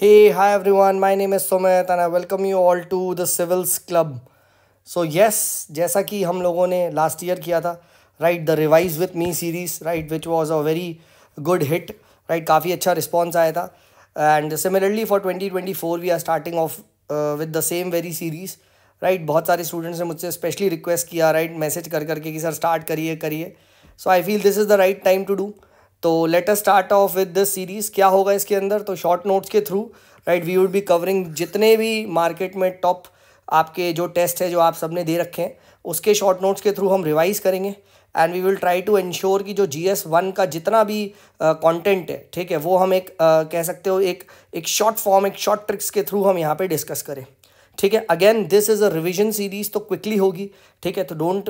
Hey, hi everyone. My name is Sumit and I welcome you all to the Civils Club. So yes, जैसा कि हम लोगों ने last year किया था, right, the revise with me series, right, which was a very good hit, right, काफ़ी अच्छा response आया था. And similarly for 2024 we are starting off with the same very series, right. बहुत सारे स्टूडेंट्स ने मुझसे स्पेशली रिक्वेस्ट किया, right, message कर करके कि सर स्टार्ट करिए करिए. So I feel this is the right time to do. तो let us start off with this series. क्या होगा इसके अंदर? तो शॉर्ट नोट्स के through, right, we would be covering जितने भी मार्केट में टॉप आपके जो टेस्ट है जो आप सबने दे रखे हैं, उसके शॉर्ट नोट्स के थ्रू हम रिवाइज करेंगे. And we will try to ensure कि जो GS1 का जितना भी कंटेंट है, ठीक है, वो हम एक कह सकते हो एक शॉर्ट फॉर्म, एक शॉर्ट ट्रिक्स के थ्रू हम यहाँ पे डिस्कस करें. ठीक है. Again this is a revision series, तो क्विकली होगी. ठीक है. तो डोंट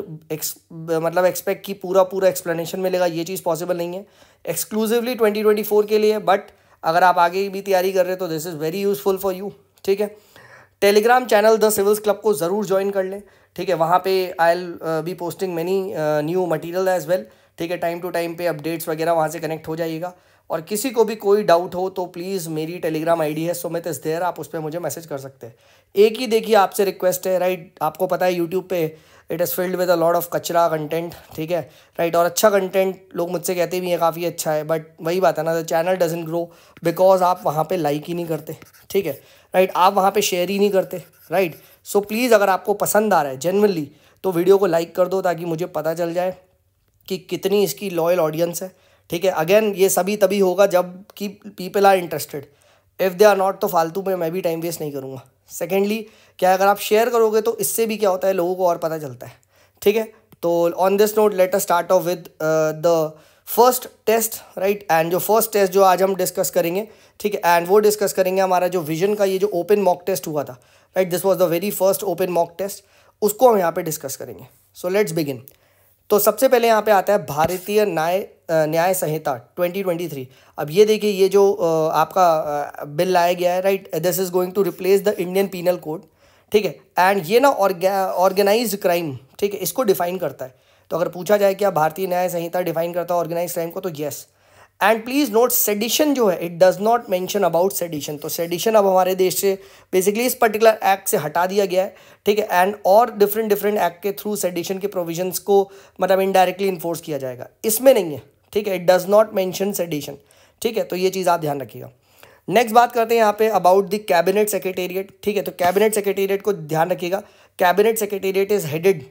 मतलब एक्सपेक्ट कि पूरा पूरा एक्सप्लेनेशन मिलेगा, ये चीज़ पॉसिबल नहीं है. एक्सक्लूसिवली 2024 के लिए, बट अगर आप आगे भी तैयारी कर रहे हो तो this is very useful for you. ठीक है. Telegram channel the civils club को ज़रूर ज्वाइन कर लें. ठीक है. वहाँ पे I will be posting many new material as well. ठीक है. टाइम टू टाइम पे अपडेट्स वगैरह वहाँ से कनेक्ट हो जाइएगा. और किसी को भी कोई डाउट हो तो प्लीज़ मेरी टेलीग्राम आईडी है सुमित इस देयर, आप उस पर मुझे मैसेज कर सकते हैं. एक ही देखिए आपसे रिक्वेस्ट है, राइट, आपको पता है यूट्यूब पे it is filled with a lot of कचरा कंटेंट. ठीक है, राइट. और अच्छा कंटेंट लोग मुझसे कहते भी हैं काफ़ी अच्छा है, बट वही बात है ना, the channel doesn't grow because आप वहाँ पे लाइक ही नहीं करते. ठीक है, राइट, आप वहाँ पे शेयर ही नहीं करते, राइट. सो प्लीज़ अगर आपको पसंद आ रहा है जेन्युइनली, तो वीडियो को लाइक कर दो ताकि मुझे पता चल जाए कि कितनी इसकी लॉयल ऑडियंस है. ठीक है. अगेन ये सभी तभी होगा जब कि people are interested. If they are not तो फालतू में मैं भी टाइम वेस्ट नहीं करूँगा. सेकेंडली क्या, अगर आप शेयर करोगे तो इससे भी क्या होता है, लोगों को और पता चलता है. ठीक है. तो on this note let us start off with the first test, right. And जो फर्स्ट टेस्ट जो आज हम डिस्कस करेंगे, ठीक है, एंड वो डिस्कस करेंगे हमारा जो विजन का ये जो ओपन मॉक टेस्ट हुआ था, right, this was the very first open mock test, उसको हम यहाँ पे डिस्कस करेंगे. So let's begin. तो सबसे पहले यहाँ पे आता है भारतीय न्याय संहिता 2023. अब ये देखिए, ये जो आपका बिल लाया गया है, right, this is going to replace the Indian penal code. ठीक है. एंड ये ना ऑर्गेनाइज्ड क्राइम, ठीक है, इसको डिफाइन करता है. तो अगर पूछा जाए क्या भारतीय न्याय संहिता डिफाइन करता है ऑर्गेनाइज क्राइम को, तो yes. And please note, sedition जो है it does not mention about sedition. तो सेडिशन अब हमारे देश से बेसिकली इस पर्टिकुलर एक्ट से हटा दिया गया है. ठीक है. एंड और डिफरेंट डिफरेंट एक्ट के थ्रू सेडिशन के प्रोविजंस को मतलब इनडायरेक्टली इन्फोर्स किया जाएगा. इसमें नहीं है. ठीक है. It does not mention sedition. ठीक है. तो ये चीज़ आप ध्यान रखिएगा. नेक्स्ट बात करते हैं यहाँ पे अबाउट द कैबिनेट सेक्रेटेरिएट. ठीक है. तो कैबिनेट सेक्रेटेरिएट को ध्यान रखिएगा. Cabinet secretariat is headed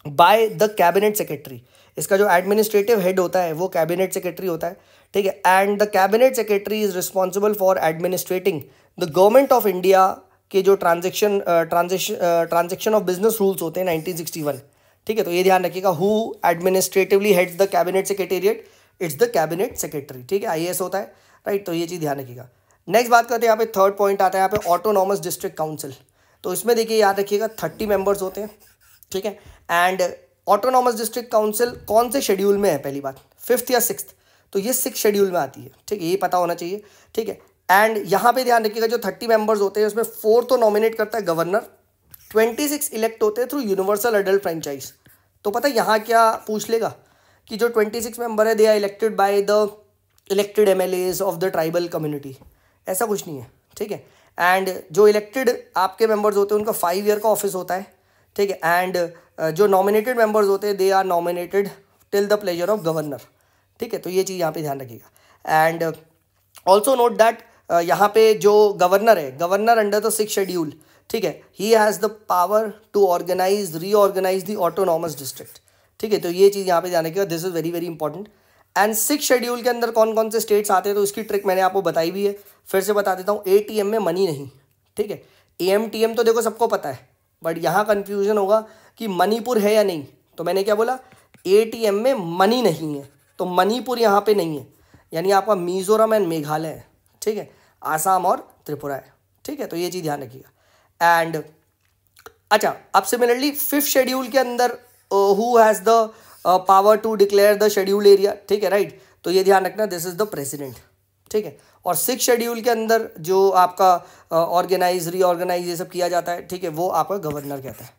by the cabinet secretary. इसका जो एडमिनिस्ट्रेटिव हेड होता है वो कैबिनेट सेक्रेटरी होता है. ठीक है. And the cabinet secretary is responsible for administrating the government of India के जो ट्रांजेक्शन ऑफ बिजनेस रूल्स होते हैं 1961. ठीक है. तो ये ध्यान रखिएगा, who administratively heads the cabinet secretariat, it's the cabinet secretary. ठीक है. IAS होता है, राइट. तो ये चीज़ ध्यान रखिएगा. नेक्स्ट बात करते हैं यहाँ पे थर्ड पॉइंट आता है यहाँ पे ऑटोनॉमस डिस्ट्रिक्ट काउंसिल. तो इसमें देखिए याद रखिएगा 30 मेंबर्स होते हैं. ठीक है. एंड ऑटोनॉमस डिस्ट्रिक्ट काउंसिल कौन से शेड्यूल में है? पहली बात 5th या 6th. तो ये 6th शेड्यूल में आती है. ठीक है, ये पता होना चाहिए. ठीक है. एंड यहाँ पे ध्यान रखिएगा जो 30 मेंबर्स होते हैं उसमें 4 तो नॉमिनेट करता है गवर्नर, 26 इलेक्ट होते हैं थ्रू यूनिवर्सल एडल्ट फ्रेंचाइज. तो पता है यहाँ क्या पूछ लेगा कि जो 26 मेंबर है they are elected by the elected MLAs of the tribal community. ऐसा कुछ नहीं है. ठीक है. एंड जो इलेक्टेड आपके मेंबर्स होते हैं उनका 5 ईयर का ऑफिस होता है. ठीक है. एंड जो नॉमिनेटेड मेंबर्स होते हैं they are nominated till the pleasure of governor. ठीक है. तो ये चीज़ यहाँ पे ध्यान रखिएगा. एंड ऑल्सो नोट दैट यहाँ पे जो गवर्नर है, governor under the 6th schedule, ठीक है, he has the power to organise reorganise the autonomous district. ठीक है. तो ये चीज़ यहाँ पे ध्यान रखिएगा, this is very very important. And 6th schedule के अंदर कौन कौन से स्टेट्स आते हैं तो इसकी ट्रिक मैंने आपको बताई भी है, फिर से बता देता हूँ. ATM में मनी नहीं. ठीक है. AMTM तो देखो सबको पता है, बट यहाँ कन्फ्यूजन होगा कि मणिपुर है या नहीं. तो मैंने क्या बोला, ATM में मनी नहीं है, तो मणिपुर यहाँ पे नहीं है, यानी आपका मिजोरम एंड मेघालय है. ठीक है. आसाम और त्रिपुरा है. ठीक है. तो ये चीज़ ध्यान रखिएगा. एंड अच्छा, अब सिमिलरली 5th शेड्यूल के अंदर who has the power to declare the scheduled area. ठीक है, राइट. तो ये ध्यान रखना, दिस इज द प्रेसिडेंट. ठीक है. और 6th शेड्यूल के अंदर जो आपका ऑर्गेनाइज रीऑर्गेनाइज ये सब किया जाता है, ठीक है, वो आपका गवर्नर कहता है.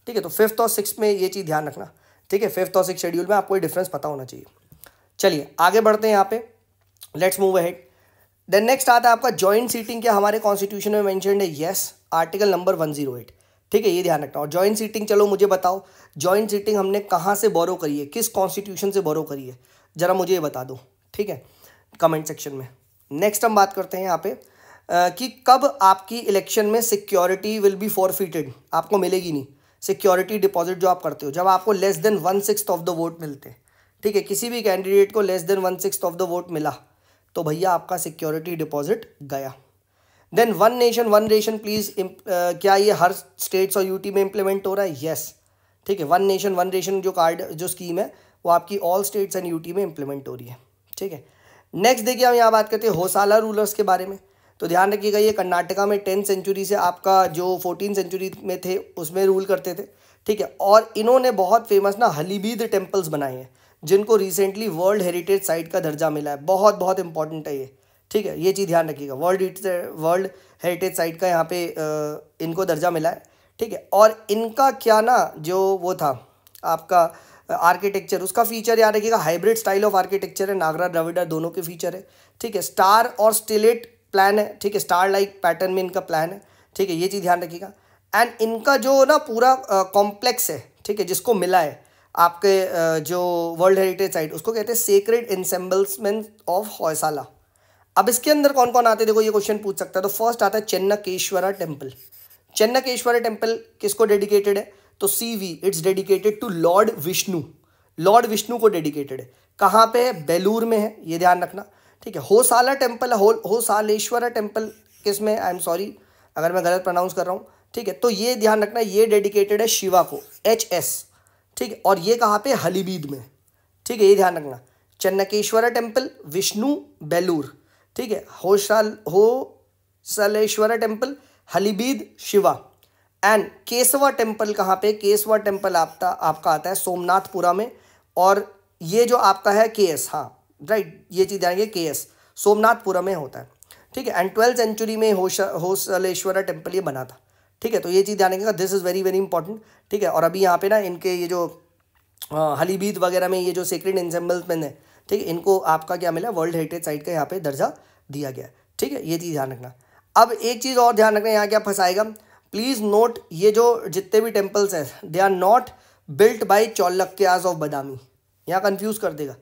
ठीक है. तो 5th और 6th में ये चीज़ ध्यान रखना. ठीक है. 5th और 6th शेड्यूल में आपको ये डिफरेंस पता होना चाहिए. चलिए आगे बढ़ते हैं यहाँ पे. Let's move ahead. Then next आता है आपका जॉइंट सीटिंग, क्या हमारे कॉन्स्टिट्यूशन में मेंशन्ड है? यस, आर्टिकल नंबर 108, ठीक है, ये ध्यान रखना। और जॉइंट सीटिंग, चलो मुझे बताओ जॉइंट सीटिंग हमने कहाँ से बोरो करी है, किस कॉन्स्टिट्यूशन से बोरो करी है, जरा मुझे ये बता दो, ठीक है, कमेंट सेक्शन में। नेक्स्ट हम बात करते हैं यहाँ पे कि कब आपकी इलेक्शन में सिक्योरिटी विल बी फॉरफिटेड, आपको मिलेगी नहीं सिक्योरिटी डिपॉजिट जो आप करते हो, जब आपको less than 1/6 of the vote मिलते हैं, ठीक है, किसी भी कैंडिडेट को less than 1/6 of the vote मिला तो भैया आपका सिक्योरिटी डिपॉजिट गया। Then one nation one ration please, क्या ये हर स्टेट्स और यूटी में इंप्लीमेंट हो रहा है? यस, ठीक है, वन नेशन वन रेशन जो कार्ड जो स्कीम है वो आपकी ऑल स्टेट्स एंड यूटी में इंप्लीमेंट हो रही है, ठीक है। नेक्स्ट देखिए हम यहाँ बात करते हैं होसाला रूलर्स के बारे में। तो ध्यान रखिएगा ये कर्नाटका में 10th सेंचुरी से आपका जो 14th सेंचुरी में थे उसमें रूल करते थे, ठीक है। और इन्होंने बहुत फेमस ना हलीबीद टेम्पल्स बनाए हैं जिनको रिसेंटली वर्ल्ड हेरिटेज साइट का दर्जा मिला है, बहुत बहुत इंपॉर्टेंट है ये, ठीक है, ये चीज़ ध्यान रखिएगा, वर्ल्ड हेरिटेज साइट का यहाँ पे इनको दर्जा मिला है, ठीक है। और इनका क्या ना जो वो था आपका आर्किटेक्चर, उसका फीचर याद रखिएगा, हाइब्रिड स्टाइल ऑफ आर्किटेक्चर है, नागरा द्रविड़ दोनों के फीचर है, ठीक है। स्टार और स्टिलेट प्लान है, ठीक है, स्टार लाइक पैटर्न में इनका प्लान है, ठीक है, ये चीज़ ध्यान रखिएगा। एंड इनका जो ना पूरा कॉम्प्लेक्स है, ठीक है, जिसको मिला है आपके जो वर्ल्ड हेरिटेज साइट, उसको कहते हैं सेक्रेड एनसेम्बल्समेंट ऑफ होयसाला। अब इसके अंदर कौन कौन आते हैं, देखो ये क्वेश्चन पूछ सकता है। तो फर्स्ट आता है चेन्नकेश्वरा टेम्पल। चेन्नकेश्वरा टेम्पल किसको डेडिकेटेड है? तो CV, it's dedicated to lord Vishnu, lord Vishnu को डेडिकेटेड है। कहाँ पे है? बेलूर में है, ये ध्यान रखना, ठीक है। होसाला टेम्पल, होसालेश्वरा टेम्पल किस में? आई एम सॉरी अगर मैं गलत प्रोनाउंस कर रहा हूँ, ठीक है। तो ये ध्यान रखना, ये डेडिकेटेड है शिवा को, HS, ठीक है। और ये कहाँ पे? हलीबीद में, ठीक है, ये ध्यान रखना। चन्नकेश्वरा टेम्पल विष्णु बेलूर, ठीक है। होसालेश्वरा टेम्पल हलीबीद शिवा। एंड केसवा टेम्पल कहाँ पे? केसवा टेम्पल आपका आता है सोमनाथपुरा में, और ये जो आपका है KS, हाँ राइट, ये चीज़ जानेंगे, KS सोमनाथपुरा में होता है, ठीक है। एंड 12th सेंचुरी में होसालेश्वरा टेम्पल ये बना था, ठीक है। तो ये चीज़ जानेंगे, this is very very important, ठीक है। और अभी यहाँ पे ना इनके ये जो हलीबीद वगैरह में ये जो सेक्रेड एनसेम्बल्समेंट है, ठीक है, इनको आपका क्या मिला? वर्ल्ड हेरिटेज साइट का यहाँ पे दर्जा दिया गया, ठीक है, ये चीज़ ध्यान रखना। अब एक चीज़ और ध्यान रखना, यहाँ क्या फंसाएगा, प्लीज़ नोट, ये जो जितने भी टेम्पल्स हैं they are not built by Chalukyas of Badami, यहाँ कन्फ्यूज़ कर देगा।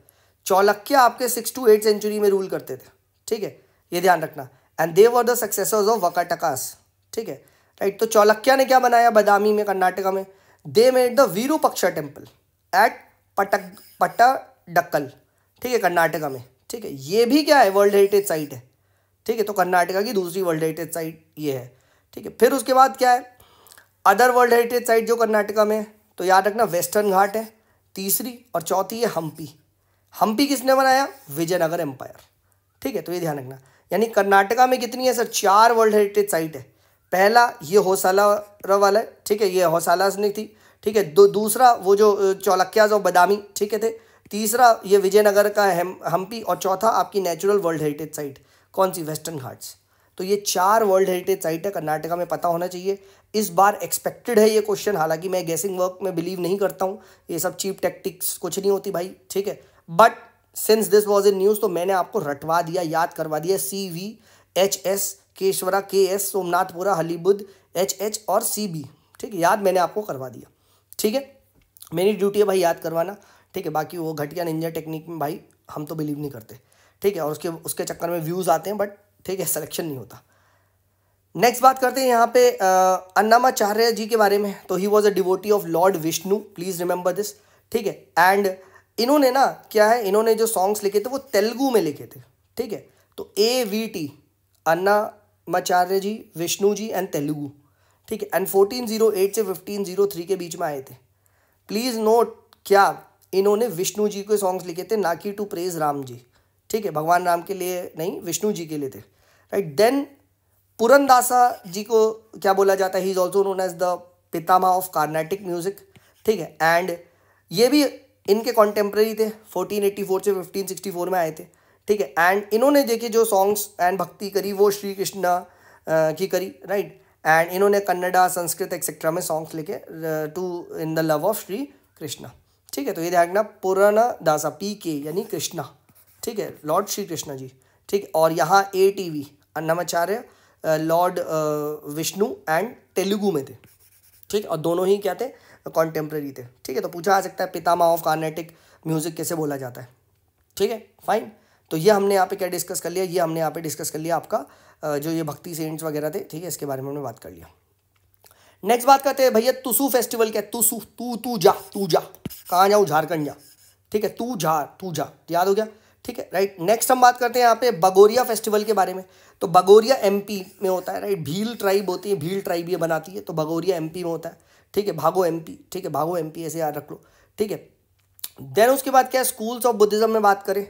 चालुक्य आपके 6 to 8 सेंचुरी में रूल करते थे, ठीक है, ये ध्यान रखना। And they were the successors of Vakatakas, ठीक है, राइट। तो चालुक्य ने क्या बनाया बादामी में, कर्नाटका में? They made the Virupaksha temple at Pattadakal, ठीक है, कर्नाटका में, ठीक है। ये भी क्या है? वर्ल्ड हेरिटेज साइट है, ठीक है। तो कर्नाटका की दूसरी वर्ल्ड हेरिटेज साइट ये है, ठीक है। फिर उसके बाद क्या है अदर वर्ल्ड हेरिटेज साइट जो कर्नाटका में? तो याद रखना वेस्टर्न घाट है तीसरी, और चौथी है हम्पी। हम्पी किसने बनाया? विजयनगर एम्पायर, ठीक है। तो ये ध्यान रखना, यानी कर्नाटका में कितनी है सर? 4 वर्ल्ड हेरिटेज साइट है। पहला ये होसाला वाला है, ठीक है, ये होसाला ने थी, ठीक है। दूसरा वो जो चालुक्यास ऑफ बादामी, ठीक है, थे। तीसरा ये विजयनगर का हम्पी, और चौथा आपकी नेचुरल वर्ल्ड हेरिटेज साइट कौन सी? वेस्टर्न घाट्स। तो ये 4 वर्ल्ड हेरिटेज साइट है कर्नाटका में, पता होना चाहिए। इस बार एक्सपेक्टेड है ये क्वेश्चन, हालांकि मैं गेसिंग वर्क में बिलीव नहीं करता हूँ, ये सब चीप टैक्टिक्स कुछ नहीं होती भाई, ठीक है। But since this was in news तो मैंने आपको रटवा दिया, याद करवा दिया। CV, HS, केशवरा KS, Somanathapura, हलीबुद HH और CB, ठीक है, याद मैंने आपको करवा दिया, ठीक है। मेरी ड्यूटी है भाई याद करवाना, ठीक है। बाकी वो घटिया निंजा टेक्निक में भाई हम तो बिलीव नहीं करते, ठीक है। और उसके चक्कर में व्यूज़ आते हैं, बट ठीक है, सिलेक्शन नहीं होता। नेक्स्ट बात करते हैं यहाँ पे अन्नामाचार्य जी के बारे में। तो he was a devotee of Lord Vishnu, please remember this, ठीक है। एंड इन्होंने ना क्या है, इन्होंने जो सॉन्ग्स लिखे थे वो तेलुगु में लिखे थे, ठीक है। तो AVT अन्नामाचार्य जी, विष्णु जी एंड तेलुगु, ठीक है। एंड 1408 से 1503 के बीच में आए थे। प्लीज़ नोट, क्या इन्होंने विष्णु जी के सॉन्ग्स लिखे थे, ना कि टू प्रेज राम जी, ठीक है, भगवान राम के लिए नहीं, विष्णु जी के लिए थे, राइट। देन पुरंदासा जी को क्या बोला जाता है? He is also known as the pitamah of Carnatic music, ठीक है। एंड ये भी इनके कॉन्टेम्प्रेरी थे, 1484 से 1564 में आए थे, ठीक है। एंड इन्होंने देखिए जो सॉन्ग्स एंड भक्ति करी वो श्री कृष्णा की करी, राइट। एंड इन्होंने कन्नड़ा, संस्कृत एक्सेट्रा में सॉन्ग्स लिखे to in the love of Shri Krishna, ठीक है। तो ये ध्यान रखना, पुरंदासा PK यानी कृष्णा, ठीक है, लॉर्ड श्री कृष्णा जी, ठीक है। और यहाँ ATV Annamacharya Lord Vishnu and Telugu में थे, ठीक है। और दोनों ही क्या थे, कॉन्टेम्प्रेरी थे, ठीक है। तो पूछा आ सकता है पितामह ऑफ कार्नेटिक म्यूजिक कैसे बोला जाता है, ठीक है, फाइन। तो ये हमने यहाँ पे क्या डिस्कस कर लिया, ये हमने यहाँ पे डिस्कस कर लिया आपका जो ये भक्ति सेंट्स वगैरह थे, ठीक है, इसके बारे में हमने बात कर लिया। नेक्स्ट बात करते हैं भैया तुसु फेस्टिवल क्या है। तुसु, तू जा कहाँ जाऊँ, झारखंड जा, ठीक है, तू जा, याद हो गया, ठीक है, राइट। नेक्स्ट हम बात करते हैं यहाँ पे बगोरिया फेस्टिवल के बारे में। तो बगोरिया MP में होता है, राइट। भील ट्राइब होती है, भील ट्राइब ये बनाती है, तो बगोरिया MP में होता है, ठीक है। भागो MP, ठीक है, भागो MP ऐसे याद रख लो, ठीक है। देन उसके बाद क्या है, स्कूल्स ऑफ बुद्धिज्म में बात करें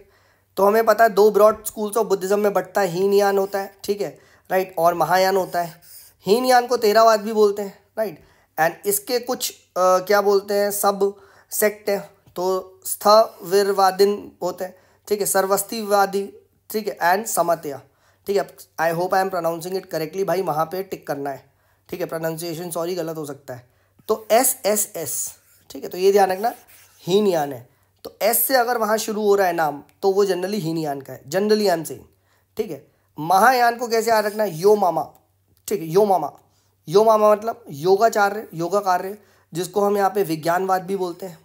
तो हमें पता है 2 ब्रॉड स्कूल्स ऑफ बुद्धिज्म में बंटता है, हीनयान होता है, ठीक है, राइट, और महायान होता है। हीनयान को तेरावाद भी बोलते हैं, राइट। एंड इसके कुछ क्या बोलते हैं, सब सेक्ट है, तो स्थविरवादिन होते हैं, ठीक है, सर्वस्तिवादी, ठीक है, एंड समतया, ठीक है। I hope I am pronouncing it correctly, भाई वहाँ पे टिक करना है, ठीक है, प्रोनाउंसिएशन सॉरी गलत हो सकता है। तो SSS, ठीक है, तो ये ध्यान रखना हीनयान है, तो S से अगर वहाँ शुरू हो रहा है नाम तो वो जनरली हीनयान का है, जनरली आई एम सेइंग, ठीक है। महायान को कैसे याद रखना है, यो मामा, ठीक है, यो मामा मतलब योगाचार्य, योगा कार्य, जिसको हम यहाँ पे विज्ञानवाद भी बोलते हैं।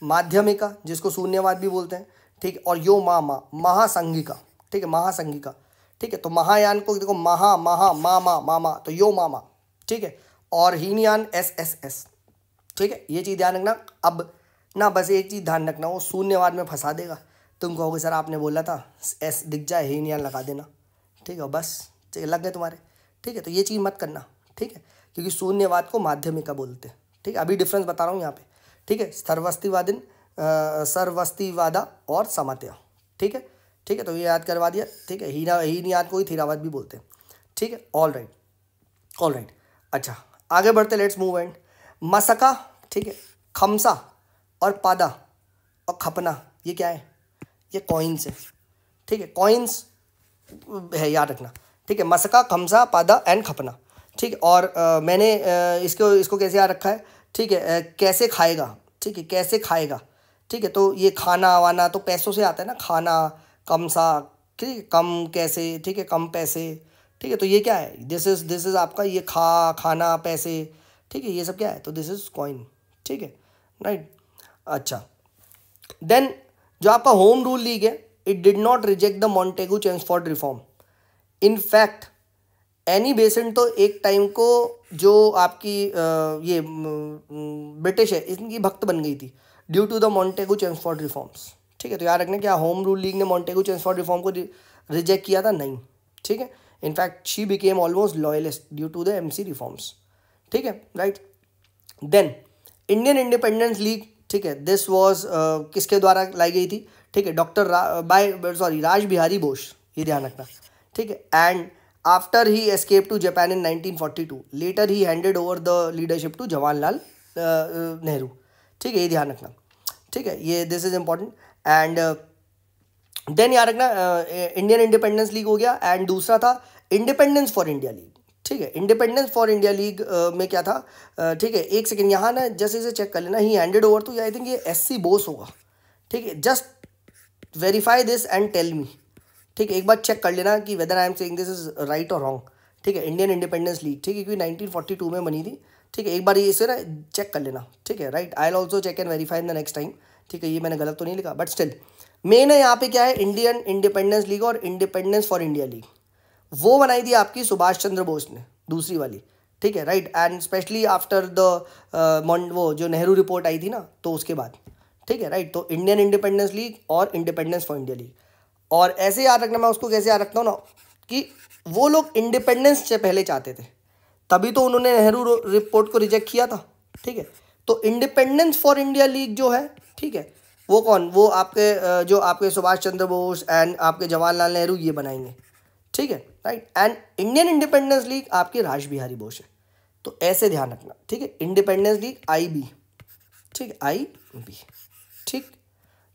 माध्यमिका, जिसको शून्यवाद भी बोलते हैं, ठीक है। और यो मामा, महासंघिका, ठीक है, महासंघिका, ठीक है। तो महायान को देखो मामा, तो यो मामा, ठीक है। और हीनयान SSS, ठीक है, ये चीज़ ध्यान रखना। अब ना बस एक चीज़ ध्यान रखना, वो शून्यवाद में फंसा देगा, तुम कहोगे सर आपने बोला था S दिख जाए हीनयान लगा देना, ठीक है, बस लग गए तुम्हारे, ठीक है। तो ये चीज़ मत करना, ठीक है, क्योंकि शून्यवाद को माध्यमिका बोलते हैं, ठीक है। अभी डिफरेंस बता रहा हूँ यहाँ पे, ठीक है, सर्वस्तिवादा और समतया, ठीक है, ठीक है। तो ये याद करवा दिया, ठीक है। हीनयाद को ही थीरावाद भी बोलते हैं, ठीक है। All right. अच्छा आगे बढ़ते, लेट्स मूव एंड मसका, ठीक है, खमसा और पादा और खपना, ये क्या है, ये कॉइन्स है, ठीक है, कॉइन्स है, याद रखना, ठीक है। मसका, खमसा, पादा एंड खपना, ठीक है। और मैंने इसको कैसे याद रखा है, ठीक है, कैसे खाएगा, ठीक है, कैसे खाएगा, ठीक है। तो ये खाना वाना तो पैसों से आता है ना, खाना, कमसा, ठीक है, कम कैसे, ठीक है, कम पैसे, ठीक है। तो ये क्या है, दिस इज आपका ये खाना पैसे, ठीक है, ये सब क्या है, तो दिस इज कॉइन, ठीक है, राइट। अच्छा देन जो आपका होम रूल लीग है, it did not reject the Montague Chelmsford reform. In fact Annie Besant तो एक टाइम को जो आपकी ये ब्रिटिश है इनकी भक्त बन गई थी due to the Montague Chelmsford reforms, ठीक है। तो याद रखना क्या होम रूल लीग ने मॉन्टेगू चेम्सफोर्ड रिफॉर्म को रिजेक्ट किया था, नहीं, ठीक है। In fact she became almost loyalist due to the MC reforms, ठीक है, right. Then Indian independence league, ठीक है, दिस वॉज किसके द्वारा लाई गई थी, ठीक है, राज बिहारी बोस, ये ध्यान रखना, ठीक है। And after he escape to Japan in 1942, later he handed over the leadership to Jawaharlal Nehru, ठीक है, ये ध्यान रखना, ठीक है, ये this is important. And then याद रखना इंडियन इंडिपेंडेंस लीग हो गया, एंड दूसरा था इंडिपेंडेंस फॉर इंडिया लीग, ठीक है। इंडिपेंडेंस फॉर इंडिया लीग में क्या था, ठीक है, एक सेकेंड यहाँ ना जैसे इसे चेक कर लेना, ही हैंडेड ओवर, तो आई थिंक ये SC बोस होगा, ठीक है, just verify this and tell me, ठीक है, एक बार चेक कर लेना कि whether I am saying this is right और रॉन्ग, ठीक है। इंडियन इंडिपेंडेंस लीग, ठीक है, क्योंकि 1942 में बनी थी, ठीक है, एक बार ये इसे ना चेक कर लेना, ठीक है, right. I will also check and verify in the next time, ठीक है, ये मैंने गलत तो नहीं लिखा, बट स्टिल मेन है यहाँ पे क्या है, इंडियन इंडिपेंडेंस लीग और इंडिपेंडेंस फॉर इंडिया लीग, वो बनाई थी आपकी सुभाष चंद्र बोस ने, दूसरी वाली, ठीक है, right. And specially after the वो जो नेहरू रिपोर्ट आई थी ना, तो उसके बाद, ठीक है, राइट। तो इंडियन इंडिपेंडेंस लीग और इंडिपेंडेंस फॉर इंडिया लीग, और ऐसे याद रखना, मैं उसको कैसे याद रखता हूँ ना, कि वो लोग इंडिपेंडेंस से पहले चाहते थे, तभी तो उन्होंने नेहरू रिपोर्ट को रिजेक्ट किया था, ठीक है। तो इंडिपेंडेंस फॉर इंडिया लीग जो है, ठीक है, वो कौन, वो आपके जो आपके सुभाष चंद्र बोस एंड आपके जवाहरलाल नेहरू ये बनाएंगे, ठीक है, right. And Indian independence league आपके राज बिहारी बोस है, तो ऐसे ध्यान रखना, ठीक है। इंडिपेंडेंस लीग IB, ठीक है, IB, ठीक।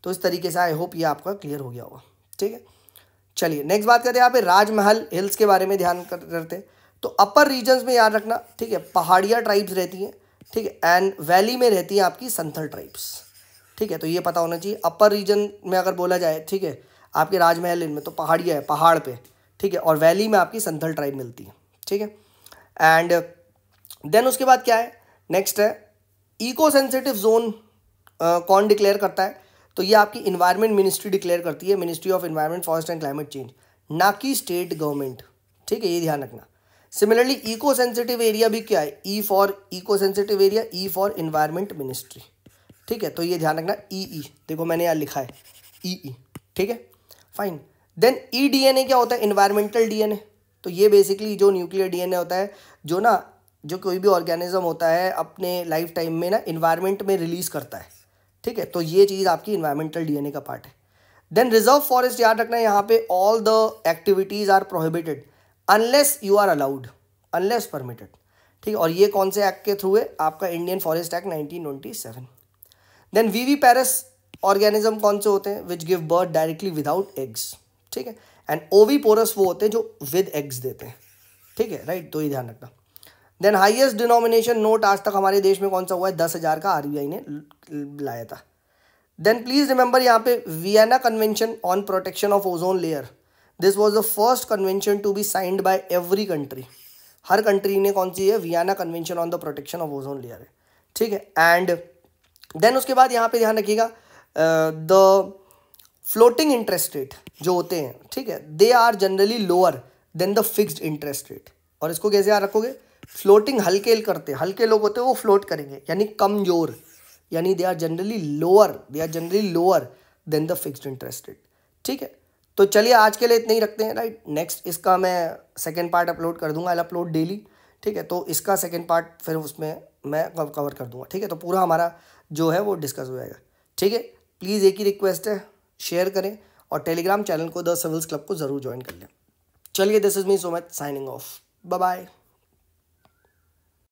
तो इस तरीके से आई होप ये आपका क्लियर हो गया होगा, ठीक है। चलिए नेक्स्ट बात करते हैं यहाँ पे राजमहल हिल्स के बारे में ध्यान करते हैं। तो अपर रीजन्स में याद रखना, ठीक है, पहाड़िया ट्राइब्स रहती हैं, ठीक है, एंड वैली में रहती हैं आपकी संथल ट्राइब्स, ठीक है। तो ये पता होना चाहिए, अपर रीजन में अगर बोला जाए, ठीक है, आपके राजमहल इनमें तो पहाड़ियाँ है, पहाड़ पे, ठीक है, और वैली में आपकी संथल ट्राइब मिलती है, ठीक है। एंड देन उसके बाद क्या है, नेक्स्ट है इको सेंसिटिव जोन कौन डिक्लेयर करता है, तो ये आपकी इन्वायरमेंट मिनिस्ट्री डिक्लेयर करती है, ministry of environment forest and climate change, ना कि स्टेट गवर्नमेंट, ठीक है, ये ध्यान रखना। सिमिलरली इको सेंसिटिव एरिया भी क्या है, E for eco sensitive area, E for environment ministry, ठीक है, तो ये ध्यान रखना, ई देखो मैंने यहाँ लिखा है ई, ठीक है, फाइन। देन ई डीएनए क्या होता है, इन्वायरमेंटल डीएनए, तो ये बेसिकली जो न्यूक्लियर डीएनए होता है, जो कोई भी ऑर्गेनिज्म होता है अपने लाइफ टाइम में ना इन्वायरमेंट में रिलीज करता है, ठीक है, तो ये चीज़ आपकी इन्वायरमेंटल डीएनए का पार्ट है। देन रिजर्व फॉरेस्ट याद रखना है, यहाँ पे all the activities are prohibited unless you are allowed, unless permitted, ठीक है, और ये कौन से एक्ट के थ्रू है, आपका इंडियन फॉरेस्ट एक्ट 1927। देन वीवी पैरस ऑर्गेनिज्म कौन से होते हैं, which give birth directly without eggs, ठीक है, एंड ओवी पोरस वो होते हैं जो विद एग्स देते हैं, ठीक है, राइट, तो ये ध्यान रखना। देन हाईएस्ट डिनोमिनेशन नोट आज तक हमारे देश में कौन सा हुआ है, 10,000 का आरबीआई ने लाया था। देन प्लीज रिमेंबर यहाँ पे Vienna convention on protection of ozone layer, this was the first convention to be signed by every country, हर कंट्री ने कौन सी है, Vienna convention on the protection of ozone layer है, ठीक है। एंड देन उसके बाद यहाँ पे ध्यान रखिएगा द फ्लोटिंग इंटरेस्ट रेट जो होते हैं, ठीक है, they are generally lower than the fixed interest rate, और इसको कैसे याद रखोगे, फ्लोटिंग हल्के करते हैं, हल्के लोग होते हैं वो फ्लोट करेंगे, यानी कमजोर, यानी they are generally lower than the fixed interest rate, ठीक है। तो चलिए आज के लिए इतने ही रखते हैं, राइट। नेक्स्ट इसका मैं सेकेंड पार्ट अपलोड कर दूंगा, आई अपलोड डेली, ठीक है, तो इसका सेकेंड पार्ट फिर उसमें मैं कवर कर दूंगा, ठीक है, तो पूरा हमारा जो है वो डिस्कस हो जाएगा, ठीक है। प्लीज़ एक ही रिक्वेस्ट है, शेयर करें और टेलीग्राम चैनल को द सिविल्स क्लब को ज़रूर ज्वाइन कर लें। चलिए, this is me Sumit signing off, bye bye.